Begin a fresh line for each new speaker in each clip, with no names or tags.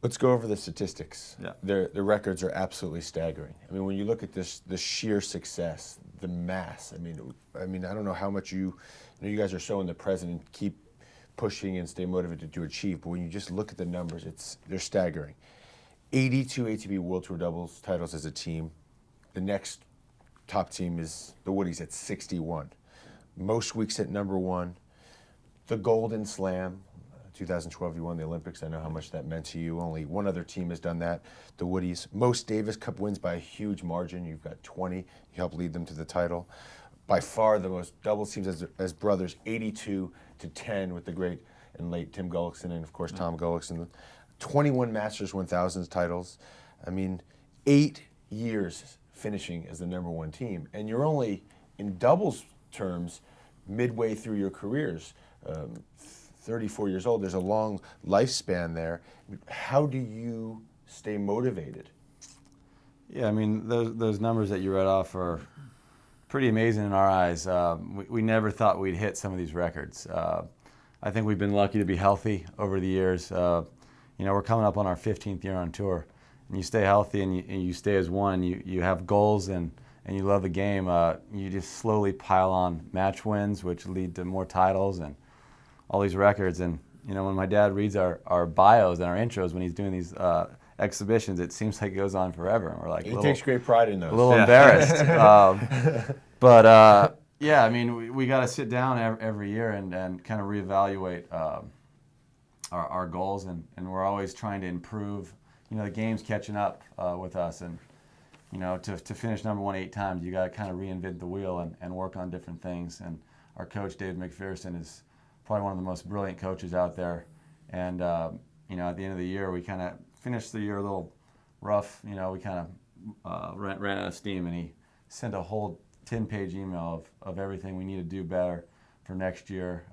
Let's go over the statistics.
Yeah.
The records are absolutely staggering. I mean, when you look at this, the sheer success, the mass. I mean, I don't know how much you guys are so in the present and keep pushing and stay motivated to achieve. But when you just look at the numbers, they're staggering. 82 ATP World Tour doubles titles as a team. The next top team is the Woodies at 61. Most weeks at number 1. The Golden Slam. 2012, you won the Olympics. I know how much that meant to you. Only one other team has done that, the Woodies. Most Davis Cup wins by a huge margin. You've got 20. You helped lead them to the title. By far the most doubles teams as brothers, 82-10 with the great and late Tim Gullickson and, of course, Tom Gullickson. 21 Masters 1000 titles. I mean, 8 years finishing as the number 1 team. And you're only, in doubles terms, midway through your careers. 34 years old, there's a long lifespan there. How do you stay motivated?
Yeah, I mean, those numbers that you read off are pretty amazing in our eyes. We never thought we'd hit some of these records. I think we've been lucky to be healthy over the years. We're coming up on our 15th year on tour. And you stay healthy and you stay as one, you have goals and you love the game. You just slowly pile on match wins, which lead to more titles and all these records. And when my dad reads our bios and our intros when he's doing these exhibitions, it seems like it goes on forever. And we're like,
he takes great pride in those.
A little embarrassed. Yeah, I mean, we got to sit down every year and kind of reevaluate our goals, and we're always trying to improve. The game's catching up with us, and to finish number 1 8 times, you got to kind of reinvent the wheel and work on different things. And our coach, Dave McPherson, is probably one of the most brilliant coaches out there. And at the end of the year, we kind of finished the year a little rough. We kind of ran out of steam, and he sent a whole 10-page email of everything we need to do better for next year.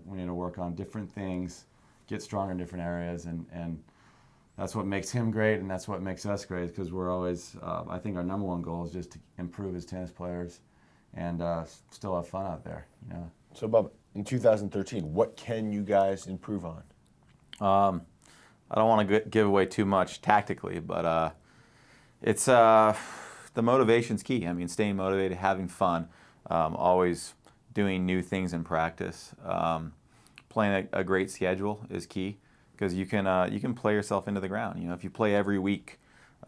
We need to work on different things, get stronger in different areas, and that's what makes him great, and that's what makes us great, because we're always, I think our number 1 goal is just to improve as tennis players and still have fun out there.
So, Bob, in 2013, what can you guys improve on?
I don't want to give away too much tactically, but it's the motivation's key. I mean, staying motivated, having fun, always doing new things in practice. Playing a great schedule is key, because you can play yourself into the ground. If you play every week,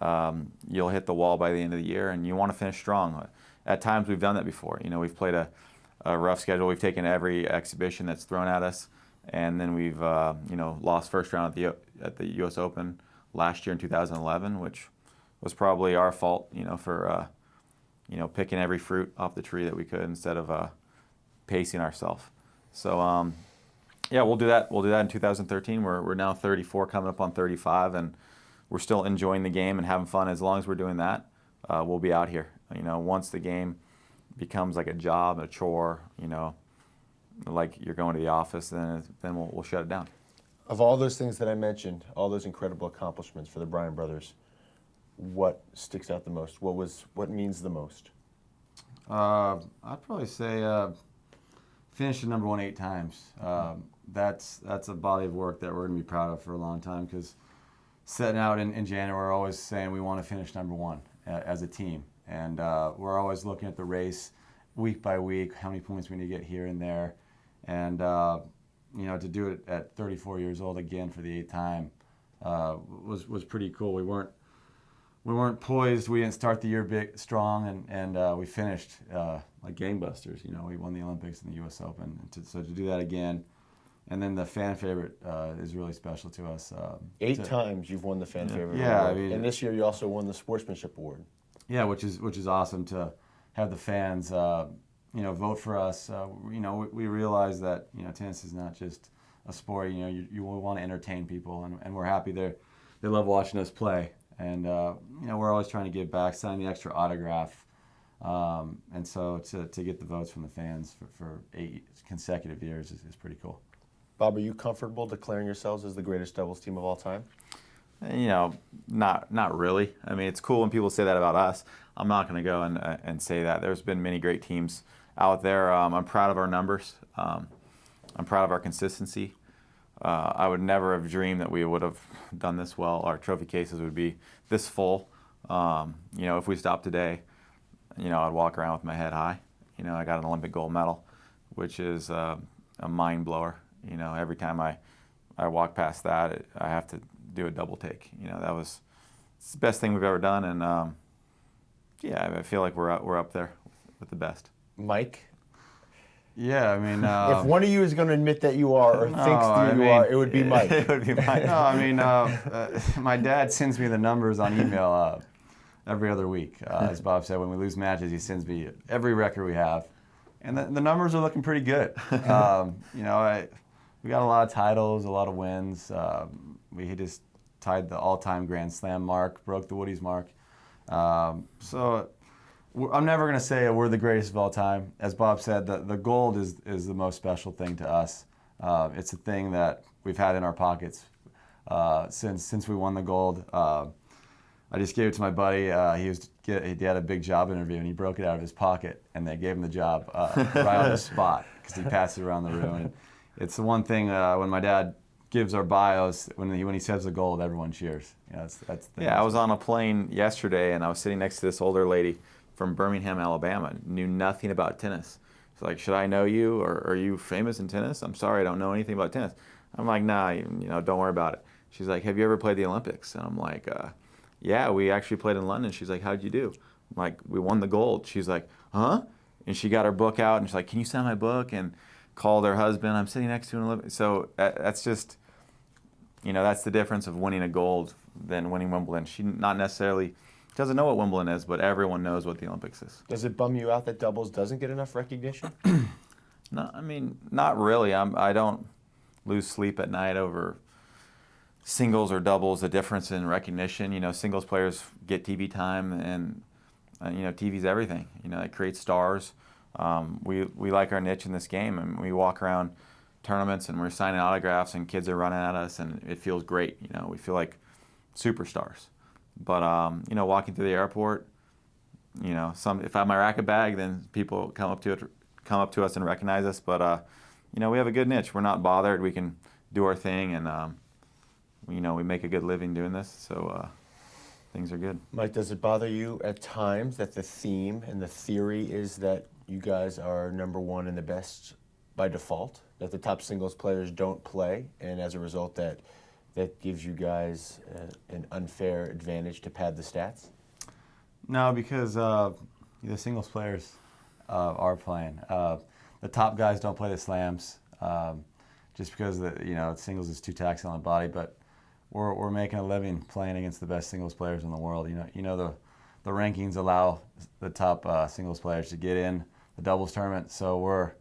you'll hit the wall by the end of the year, and you want to finish strong. At times we've done that before. We've played a rough schedule. We've taken every exhibition that's thrown at us, and then we've lost first round at the U.S. Open last year in 2011, which was probably our fault, for picking every fruit off the tree that we could instead of pacing ourselves. So yeah, we'll do that. We'll do that in 2013. We're now 34, coming up on 35, and we're still enjoying the game and having fun. As long as we're doing that, we'll be out here. Once the game becomes like a job, a chore, like you're going to the office, then we'll shut it down.
Of all those things that I mentioned, all those incredible accomplishments for the Bryan brothers, what sticks out the most? What means the most?
I'd probably say finishing number 1 8 times. That's a body of work that we're going to be proud of for a long time, because setting out in January, we're always saying we want to finish number 1 as a team. And we're always looking at the race week by week, how many points we need to get here and there. And, to do it at 34 years old again for the 8th time was pretty cool. We weren't poised. We didn't start the year big, strong, and we finished like gangbusters. We won the Olympics and the U.S. Open. So to do that again, and then the fan favorite is really special to us.
8 times you've won the fan favorite award. And this year you also won the Sportsmanship Award.
Yeah, which is awesome to have the fans, vote for us. We realize that tennis is not just a sport. You want to entertain people, and we're happy they love watching us play. And we're always trying to give back, sign the extra autograph, and so to get the votes from the fans for 8 consecutive years is pretty cool.
Bob, are you comfortable declaring yourselves as the greatest doubles team of all time?
Not really. I mean, it's cool when people say that about us. I'm not going to go and say that. There's been many great teams out there. I'm proud of our numbers. I'm proud of our consistency. I would never have dreamed that we would have done this well. Our trophy cases would be this full. If we stopped today, I'd walk around with my head high. I got an Olympic gold medal, which is a mind blower. Every time I walk past that, I have to do a double take. It's the best thing we've ever done, and I feel like we're up there with the best.
Mike?
Yeah, I mean,
if one of you is going to admit that you are or thinks that you are, it would be Mike.
It would be Mike.
No, I mean, my dad sends me the numbers on email every other week. As Bob said, when we lose matches, he sends me every record we have, and the numbers are looking pretty good. We got a lot of titles, a lot of wins. We just tied the all-time Grand Slam mark, broke the Woody's mark. So I'm never going to say we're the greatest of all time. As Bob said, the gold is the most special thing to us. It's a thing that we've had in our pockets since we won the gold. I just gave it to my buddy. He had a big job interview, and he broke it out of his pocket, and they gave him the job right on the spot because he passed it around the room. And it's the one thing when my dad gives our bios, when he says the gold, everyone cheers. That's the thing.
Yeah, I was on a plane yesterday, and I was sitting next to this older lady from Birmingham, Alabama, knew nothing about tennis. She's like, should I know you, or are you famous in tennis? I'm sorry, I don't know anything about tennis. I'm like, nah, don't worry about it. She's like, have you ever played the Olympics? And I'm like, yeah, we actually played in London. She's like, how'd you do? I'm like, we won the gold. She's like, huh? And she got her book out, and she's like, can you sign my book? And called her husband. I'm sitting next to an Olympic. So that's just, that's the difference of winning a gold than winning Wimbledon. She not necessarily doesn't know what Wimbledon is, but everyone knows what the Olympics is.
Does it bum you out that doubles doesn't get enough recognition?
No, I mean, not really. I don't lose sleep at night over singles or doubles, the difference in recognition. Singles players get TV time, and TV's everything. It creates stars. We like our niche in this game, and we walk around tournaments and we're signing autographs, and kids are running at us, and it feels great. We feel like superstars. But walking through the airport, if I have my racket bag, then people come up to us and recognize us. But we have a good niche. We're not bothered. We can do our thing, and we make a good living doing this. So things are good.
Mike, does it bother you at times that the theme and the theory is that you guys are number one and the best by default, that the top singles players don't play, and as a result that gives you guys an unfair advantage to pad the stats?
No, because the singles players are playing. The top guys don't play the slams just because singles is too taxing on the body, but we're making a living playing against the best singles players in the world. The rankings allow the top singles players to get in the doubles tournament, so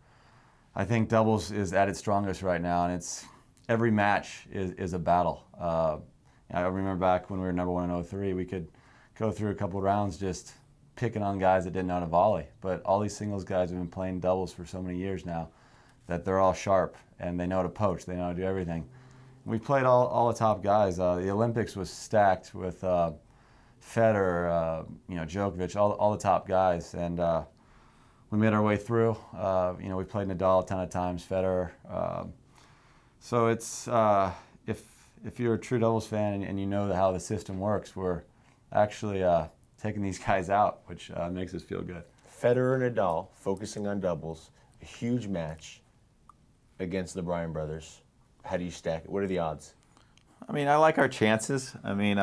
I think doubles is at its strongest right now, and it's every match is a battle. I remember back when we were number one in 03, we could go through a couple rounds just picking on guys that didn't know how to volley. But all these singles guys have been playing doubles for so many years now that they're all sharp and they know how to poach, they know how to do everything. We played all the top guys. The Olympics was stacked with Federer, Djokovic, all the top guys, and we made our way through. We played Nadal a ton of times, Federer. So it's if you're a true doubles fan and you know how the system works, we're actually taking these guys out, which makes us feel good.
Federer and Nadal focusing on doubles, a huge match against the Bryan brothers. How do you stack it? What are the odds?
I mean, I like our chances. I mean,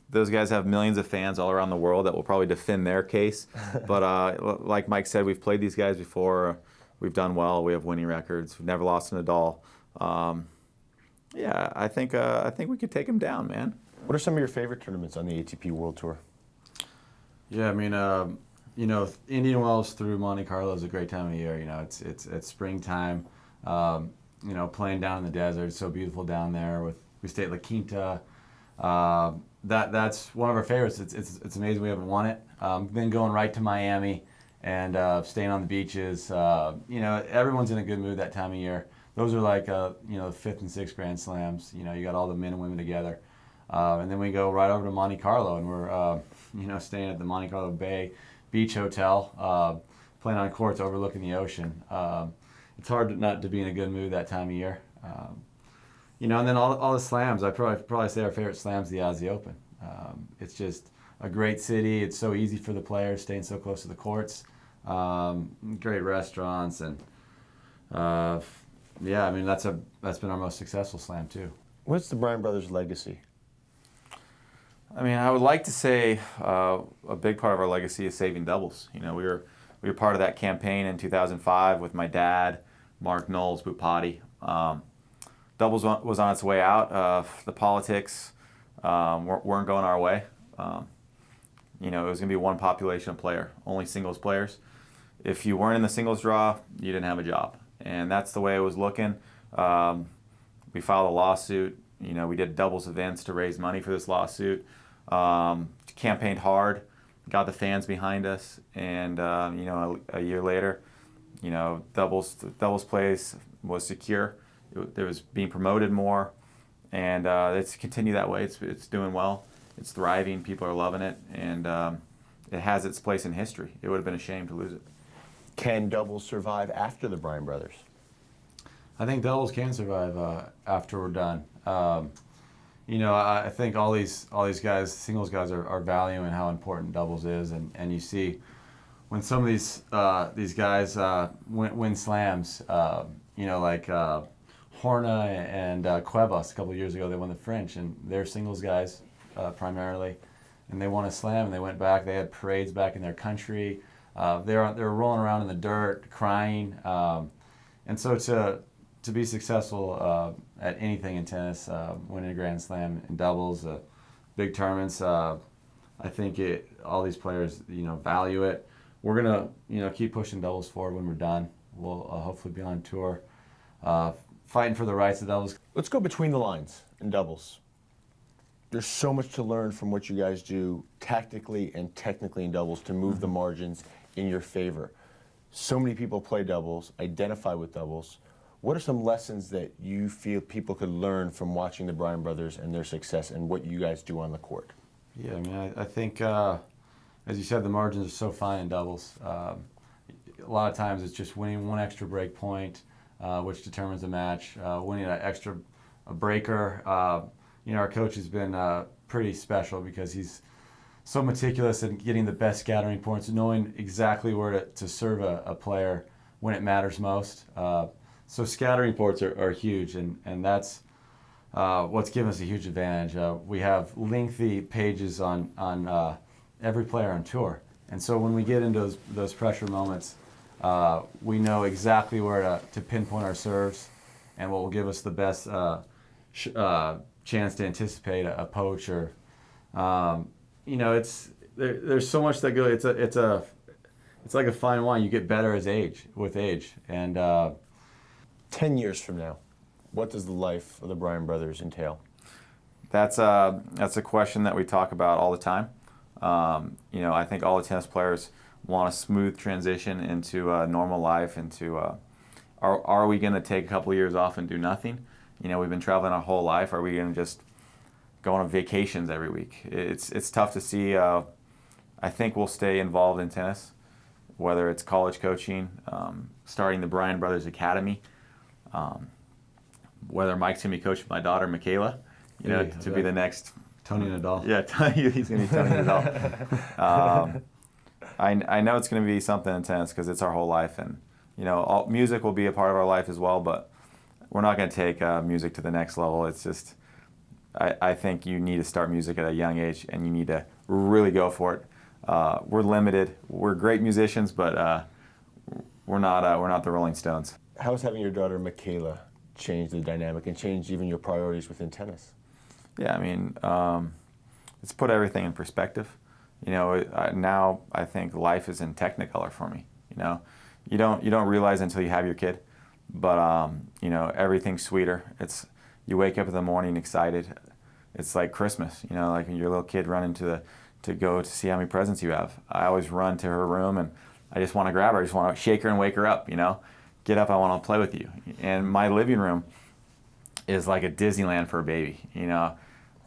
those guys have millions of fans all around the world that will probably defend their case. But like Mike said, we've played these guys before. We've done well. We have winning records. We've never lost to Nadal. I think we could take them down, man.
What are some of your favorite tournaments on the ATP World Tour?
Yeah, I mean, Indian Wells through Monte Carlo is a great time of year. It's springtime. Playing down in the desert. It's so beautiful down there. We stay at La Quinta. That's one of our favorites. It's amazing we haven't won it. Then going right to Miami and staying on the beaches. Everyone's in a good mood that time of year. Those are like the 5th and 6th Grand Slams. You got all the men and women together. And then we go right over to Monte Carlo, and we're staying at the Monte Carlo Bay Beach Hotel, playing on courts overlooking the ocean. It's hard not to be in a good mood that time of year. you know, and then all the slams. I probably say our favorite slam's the Aussie Open. It's just a great city. It's so easy for the players, staying so close to the courts. Great restaurants, and yeah, I mean that's been our most successful slam too.
What's the Bryan brothers' legacy?
I mean, I would like to say a big part of our legacy is saving doubles. You know, we were part of that campaign in 2005 with my dad, Mark Knowles, Bupati. Doubles was on its way out. The politics weren't going our way. You know, it was going to be one population player, only singles players. If you weren't in the singles draw, you didn't have a job. And that's the way it was looking. We filed a lawsuit. You know, we did doubles events to raise money for this lawsuit. Campaigned hard, got the fans behind us, and you know, a year later, you know, doubles place was secure. It was being promoted more, and it's continued that way. It's doing well. It's thriving. People are loving it, and it has its place in history. It would have been a shame to lose it.
Can doubles survive after the Bryan brothers?
I think doubles can survive after we're done. You know, I think all these guys, singles guys, are valuing how important doubles is, and you see when some of these guys win slams, you know, like Horna and Cuevas a couple of years ago, they won the French, and they're singles guys primarily, and they won a slam, and they went back. They had parades back in their country. They were rolling around in the dirt, crying, and so to be successful at anything in tennis, winning a Grand Slam in doubles, big tournaments, I think all these players, you know, value it. We're gonna, you know, keep pushing doubles forward when we're done. We'll hopefully be on tour, fighting for the rights of doubles.
Let's go between the lines in doubles. There's so much to learn from what you guys do tactically and technically in doubles to move the margins in your favor. So many people play doubles, identify with doubles. What are some lessons that you feel people could learn from watching the Bryan brothers and their success and what you guys do on the court?
Yeah, I mean, I think, as you said, the margins are so fine in doubles. A lot of times it's just winning one extra break point, which determines the match, winning an extra breaker. You know, our coach has been pretty special because he's so meticulous in getting the best scattering points, knowing exactly where to serve a player when it matters most. So scattering ports are huge, and that's what's given us a huge advantage. We have lengthy pages on every player on tour, and so when we get into those pressure moments, we know exactly where to pinpoint our serves and what will give us the best chance to anticipate a poach. Or you know, there's so much that goes. It's like a fine wine. You get better with age, and
10 years from now, what does the life of the Bryan brothers entail?
That's a question that we talk about all the time. You know, I think all the tennis players want a smooth transition into normal life. Are we going to take a couple of years off and do nothing? You know, we've been traveling our whole life. Are we going to just go on vacations every week? It's tough to see. I think we'll stay involved in tennis, whether it's college coaching, starting the Bryan Brothers Academy, whether Mike's going to be coaching my daughter, Michaela, you know, to be the next
Tony Nadal.
Yeah, he's going to be Tony Nadal. I know it's going to be something in tennis because it's our whole life, and you know, music will be a part of our life as well. But we're not going to take music to the next level. It's just, I think you need to start music at a young age, and you need to really go for it. We're limited. We're great musicians, but we're not the Rolling Stones.
How has having your daughter Michaela changed the dynamic and changed even your priorities within tennis?
Yeah, I mean, it's put everything in perspective. You know, now I think life is in Technicolor for me. You know, you don't realize until you have your kid, but you know, everything's sweeter. You wake up in the morning excited. It's like Christmas. You know, like when your little kid running to go to see how many presents you have. I always run to her room and I just want to grab her. I just want to shake her and wake her up. You know, get up. I want to play with you. And my living room is like a Disneyland for a baby. You know,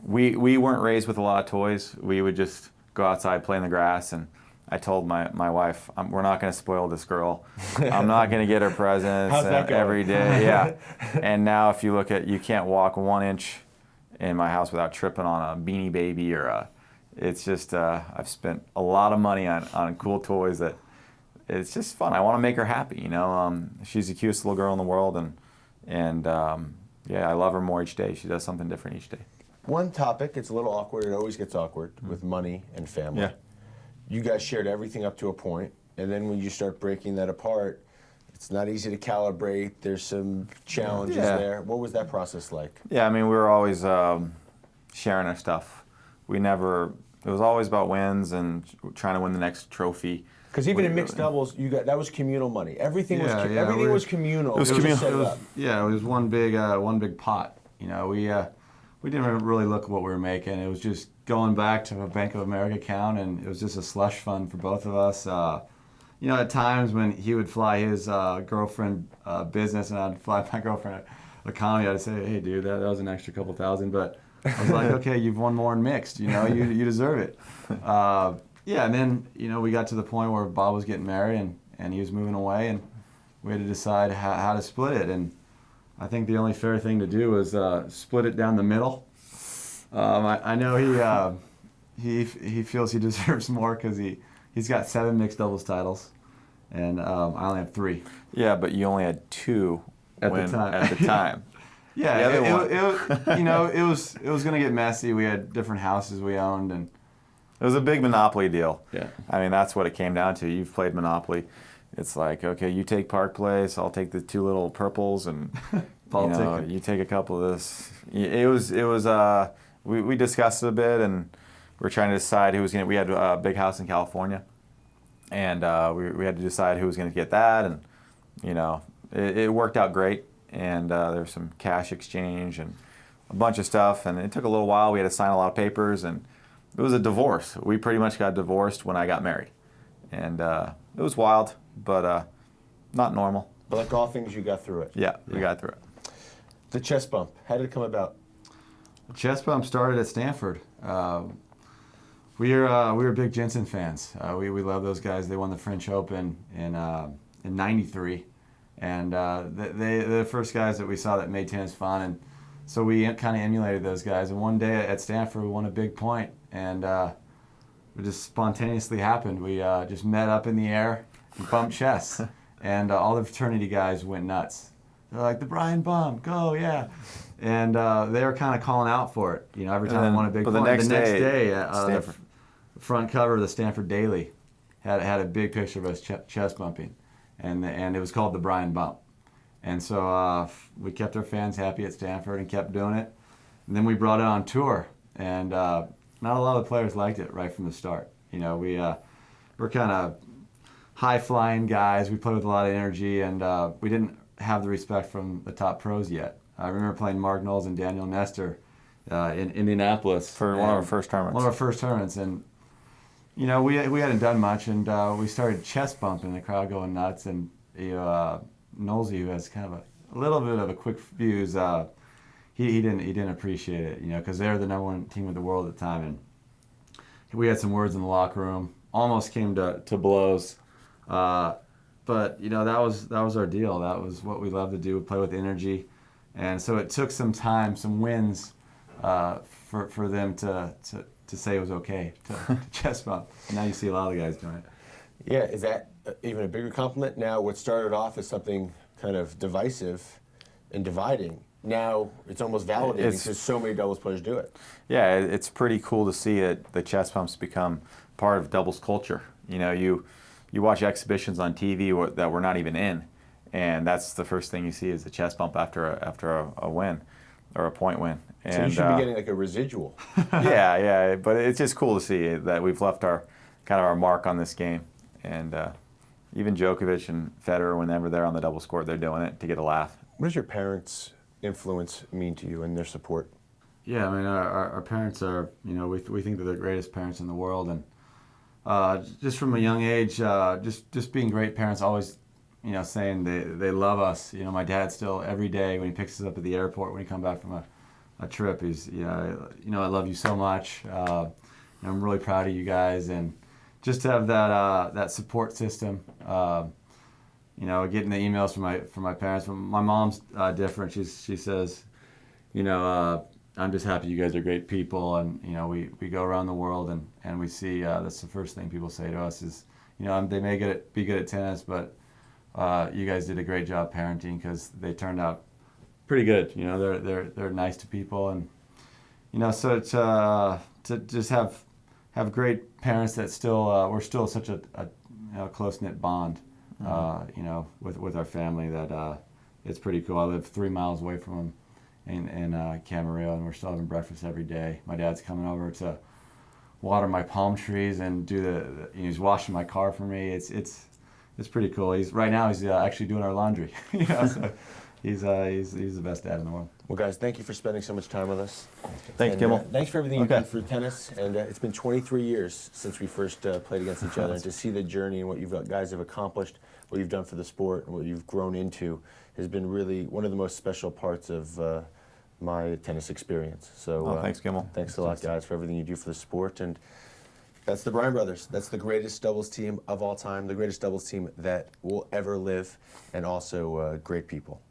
we weren't raised with a lot of toys. We would just go outside, play in the grass, and I told my wife, we're not going to spoil this girl. I'm not going to get her presents
How's that going?
every day. Yeah. And now if you look at, you can't walk 1 inch in my house without tripping on a Beanie Baby or a, it's just, I've spent a lot of money on cool toys that it's just fun. I want to make her happy, you know. She's the cutest little girl in the world, and yeah, I love her more each day. She does something different each day.
One topic, it's a little awkward, it always gets awkward, with money and family.
Yeah.
You guys shared everything up to a point, and then when you start breaking that apart, it's not easy to calibrate, there's some challenges there. What was that process like?
Yeah, I mean, we were always sharing our stuff. We never, it was always about wins and trying to win the next trophy.
Because even in mixed doubles, you got that was communal money. Everything was everything was communal.
It was communal.
Yeah, it was one big pot. You know, we didn't really look at what we were making. It was just going back to a Bank of America account, and it was just a slush fund for both of us. You know, at times when he would fly his girlfriend business and I'd fly my girlfriend economy, I'd say, hey, dude, that was an extra couple thousand. But I was like, okay, you've won more in mixed. You know, you deserve it. Yeah, and then, you know, we got to the point where Bob was getting married and he was moving away, and we had to decide how to split it. And I think the only fair thing to do was split it down the middle. I know he feels he deserves more because he's got 7 mixed doubles titles, and I only have 3.
Yeah, but you only had 2
at the
time.
Yeah, you know, it was gonna get messy. We had different houses we owned, and
it was a big Monopoly deal.
Yeah.
I mean, that's what it came down to. You've played Monopoly. It's like, okay, you take Park Place, I'll take the 2 little purples, and you take a couple of this. It was. We discussed it a bit, and we're trying to decide who was going to. We had a big house in California, and we had to decide who was going to get that, and you know, it worked out great. And there was some cash exchange and a bunch of stuff, and it took a little while. We had to sign a lot of papers, and it was a divorce. We pretty much got divorced when I got married, and it was wild, but not normal.
But like all things, you got through it.
Yeah, we got through it.
The chest bump, how did it come about?
The chest bump started at Stanford. We were big Jensen fans. We love those guys. They won the French Open in '93, and they're the first guys that we saw that made tennis fun. And so we kind of emulated those guys. And one day at Stanford, we won a big point, and it just spontaneously happened. We just met up in the air and bumped chests, and all the fraternity guys went nuts. They're like, the Bryan bump, go, yeah. And they were kind of calling out for it, you know, every time we won a big point.
The next day,
the front cover of the Stanford Daily had a big picture of us chest bumping, and it was called the Bryan bump. And so we kept our fans happy at Stanford and kept doing it. And then we brought it on tour, and not a lot of players liked it right from the start. You know, we're kind of high-flying guys. We played with a lot of energy, and we didn't have the respect from the top pros yet. I remember playing Mark Knowles and Daniel Nestor in Indianapolis
for one of our first tournaments.
One of our first tournaments, and you know, we hadn't done much, and we started chest bumping, the crowd going nuts, and Knowlesy, who has kind of a little bit of a quick fuse, he didn't appreciate it, you know, because they're the #1 team in the world at the time, and we had some words in the locker room, almost came to blows. But you know, that was our deal. That was what we loved to do. We play with energy, and so it took some time, some wins, for them to say it was okay to chest bump. And now you see a lot of guys doing it.
Yeah, is that even a bigger compliment? Now, what started off as something kind of divisive and dividing, now it's almost validating because so many doubles players do it.
Yeah, it's pretty cool to see it. The chest bumps become part of doubles culture. You know, you watch exhibitions on TV that we're not even in, and that's the first thing you see is the chest bump after a win or a point win. And,
so you should be getting like a residual.
yeah, but it's just cool to see that we've left our mark on this game. And even Djokovic and Federer, whenever they're on the doubles court, they're doing it to get a laugh.
What does your parents' influence mean to you and their support?
Yeah, I mean, our parents are, you know, we think they're the greatest parents in the world, and just from a young age, just being great parents, always, you know, saying they love us. You know, my dad still every day when he picks us up at the airport when he comes back from a trip, he's, you know, I love you so much. I'm really proud of you guys, and just to have that support system. You know, getting the emails from my parents. My mom's different. She says, you know, I'm just happy you guys are great people, and you know, we go around the world and we see that's the first thing people say to us is, you know, they may be good at tennis, but you guys did a great job parenting, because they turned out pretty good. You know, they're nice to people, and you know, so to just have great parents that still we're still such a you know, close knit bond. You know, with our family, that it's pretty cool. I live 3 miles away from them in Camarillo, and we're still having breakfast every day. My dad's coming over to water my palm trees and do he's washing my car for me. It's pretty cool. He's actually doing our laundry. You know, so he's the best dad in the world.
Well, guys, thank you for spending so much time with us.
Thanks,
And,
Kimmel.
thanks for everything you've
Okay.
done for tennis. And it's been 23 years since we first played against each other. And to see the journey and what you guys have accomplished, what you've done for the sport, and what you've grown into has been really one of the most special parts of my tennis experience. So
Thanks, Kimmel.
Thanks a lot, guys, for everything you do for the sport. And that's the Bryan brothers. That's the greatest doubles team of all time, the greatest doubles team that will ever live, and also great people.